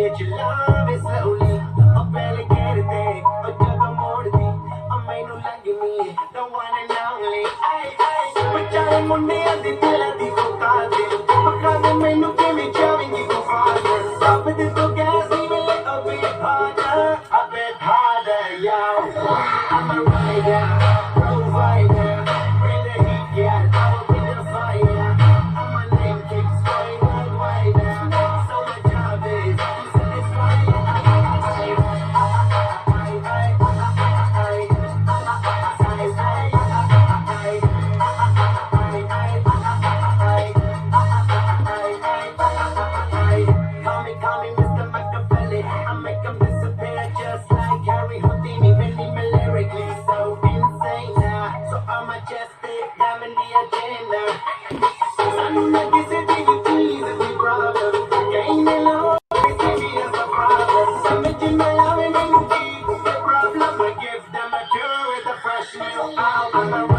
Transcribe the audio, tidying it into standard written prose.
get your love it slowly. Ho पहले कहते और जब मोड़ती अब मैनू लगी मी the one and only. बचाए मुन्ने अधी दिल दी को कादे बखा दे मैनू के में चावेंगी को father. Stop it तो gas even a bit harder, yo. I'm a rider, provider, bring the heat, yeah, I will bring the fire. I'm a name keeps going on wider, so my job is to satisfy. Call me Mr. Machiavelli. I make 'em disappear just like Harry Houdini. Really lyrically so insane now. So I'm a majestic, diamond the agenda. Sanu na kisi big cheese is the problem. Gain the law, see me as a problem. Samajh mein aave nahi ki the problem. I give them a cure with a fresh new album.